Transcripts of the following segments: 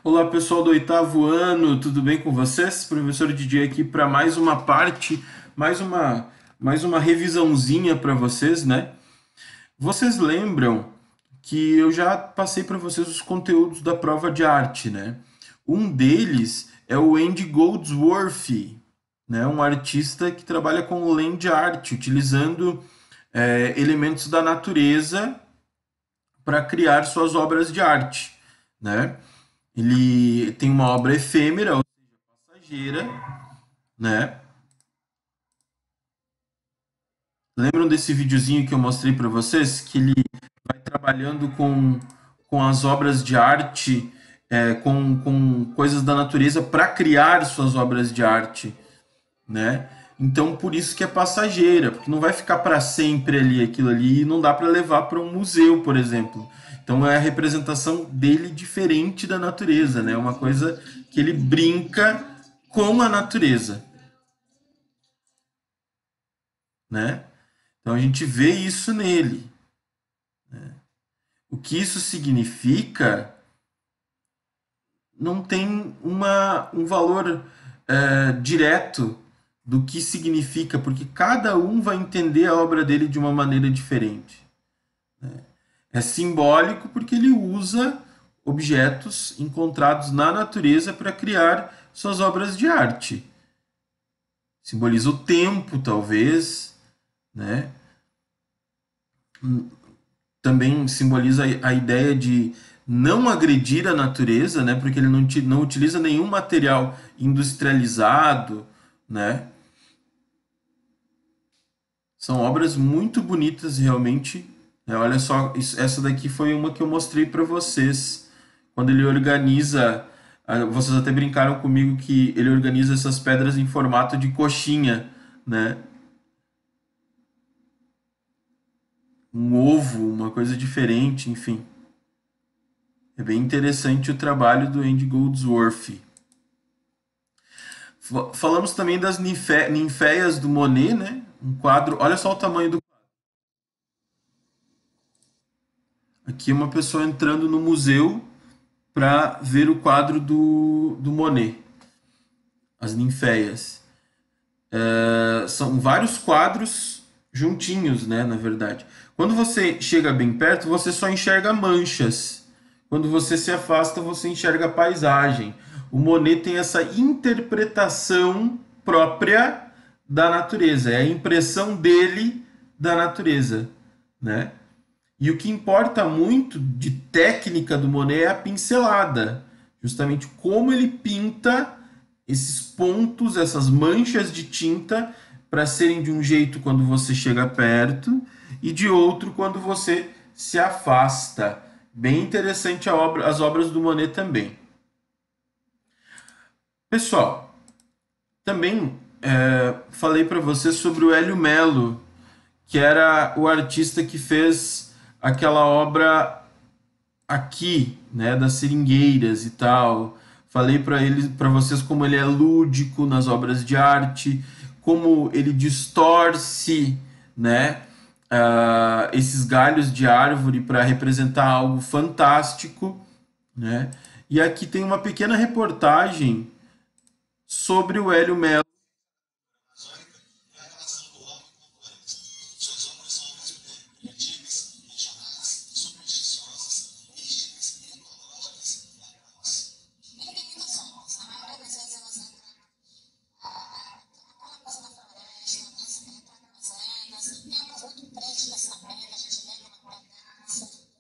Olá, pessoal do oitavo ano, tudo bem com vocês? Professor DJ aqui para mais uma parte, mais uma, mais uma revisãozinha para vocês, né? Vocês lembram que eu já passei para vocês os conteúdos da prova de arte, né? Um deles é o Andy Goldsworthy, né? Um artista que trabalha com land art, utilizando elementos da natureza para criar suas obras de arte, né? Ele tem uma obra efêmera, ou passageira, né? Lembram desse videozinho que eu mostrei para vocês? Que ele vai trabalhando com as obras de arte, com coisas da natureza para criar suas obras de arte, né? Então, por isso que é passageira, porque não vai ficar para sempre ali aquilo ali e não dá para levar para um museu, por exemplo. Então, é a representação dele diferente da natureza, né? Uma coisa que ele brinca com a natureza, né? Então, a gente vê isso nele. O que isso significa não tem um valor direto do que significa, porque cada um vai entender a obra dele de uma maneira diferente. É simbólico porque ele usa objetos encontrados na natureza para criar suas obras de arte. Simboliza o tempo, talvez, né? Também simboliza a ideia de não agredir a natureza, né? Porque ele não utiliza nenhum material industrializado, né? São obras muito bonitas, realmente. Olha só, essa daqui foi uma que eu mostrei para vocês. Quando ele organiza, vocês até brincaram comigo que ele organiza essas pedras em formato de coxinha, né? Um ovo, uma coisa diferente, enfim. É bem interessante o trabalho do Andy Goldsworthy. Falamos também das ninféias do Monet, né? Um quadro, olha só o tamanho do. Aqui uma pessoa entrando no museu para ver o quadro do Monet, as ninféias. São vários quadros juntinhos, né? Na verdade. Quando você chega bem perto, você só enxerga manchas. Quando você se afasta, você enxerga a paisagem. O Monet tem essa interpretação própria da natureza, é a impressão dele da natureza, né? E o que importa muito de técnica do Monet é a pincelada, justamente como ele pinta esses pontos, essas manchas de tinta, para serem de um jeito quando você chega perto e de outro quando você se afasta. Bem interessante as obras do Monet também. Pessoal, também falei para você sobre o Hélio Melo, que era o artista que fez aquela obra aqui, né, das seringueiras e tal. Falei para vocês como ele é lúdico nas obras de arte, como ele distorce, né, esses galhos de árvore para representar algo fantástico, né? E aqui tem uma pequena reportagem sobre o Hélio Melo.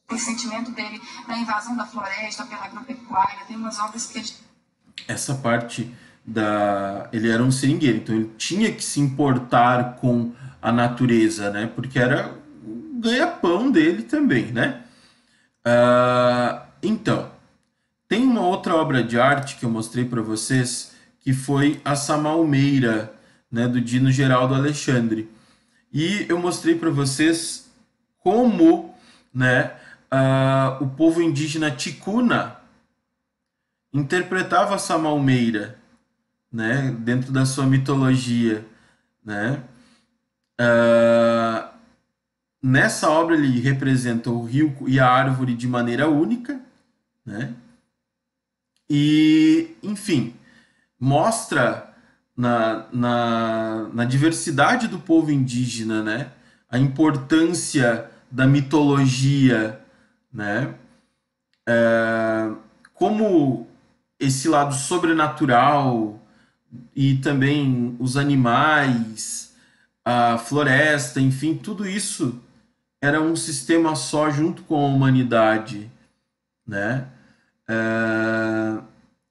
O sentimento dele da invasão da floresta pela agropecuária, tem umas obras que Essa parte da. Ele era um seringueiro, então ele tinha que se importar com a natureza, né? Porque era o ganha-pão dele também, né? Então, tem uma outra obra de arte que eu mostrei para vocês, que foi a Samalmeira, né, do Dino Geraldo Alexandre. E eu mostrei para vocês como, né, o povo indígena Ticuna interpretava a Samalmeira, né, dentro da sua mitologia, né? Ah, Nessa obra ele representa o rio e a árvore de maneira única, né? E, enfim, mostra na diversidade do povo indígena, né? A importância da mitologia, né? Como esse lado sobrenatural e também os animais, a floresta, enfim, tudo isso era um sistema só junto com a humanidade, né?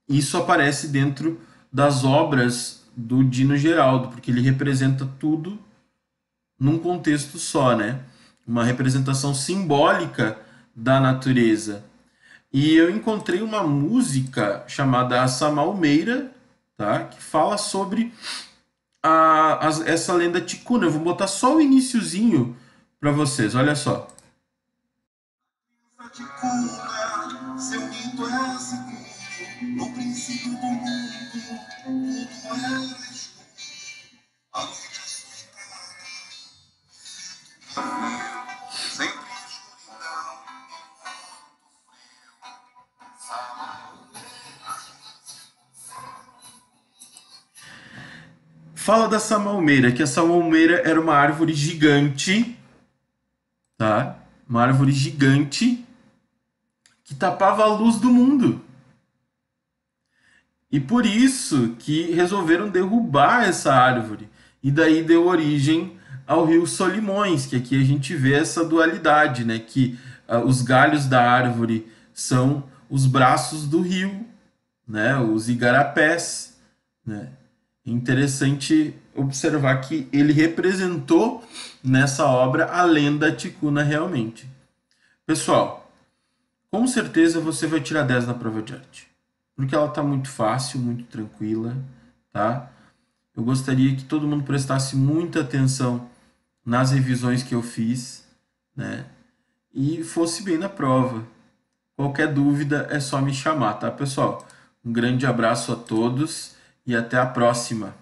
Isso aparece dentro das obras do Dino Geraldo, porque ele representa tudo num contexto só, né? Uma representação simbólica da natureza. E eu encontrei uma música chamada A Samalmeira, tá? Que fala sobre essa lenda ticuna. Eu vou botar só o iniciozinho para vocês, olha só. Ticuna, seu mito é seguro, no princípio do mundo, tudo era escuro. A noite assustada, sempre escuridão, fala da samalmeira, que a samalmeira era uma árvore gigante, tá? Uma árvore gigante que tapava a luz do mundo. E por isso que resolveram derrubar essa árvore. E daí deu origem ao rio Solimões, que aqui a gente vê essa dualidade, né? Que os galhos da árvore são os braços do rio, né? Os igarapés, né? É interessante observar que ele representou nessa obra a lenda ticuna realmente. Pessoal, com certeza você vai tirar 10 na prova de arte, porque ela está muito fácil, muito tranquila, tá? Eu gostaria que todo mundo prestasse muita atenção nas revisões que eu fiz, né? E fosse bem na prova. Qualquer dúvida é só me chamar, tá, pessoal? Um grande abraço a todos e até a próxima.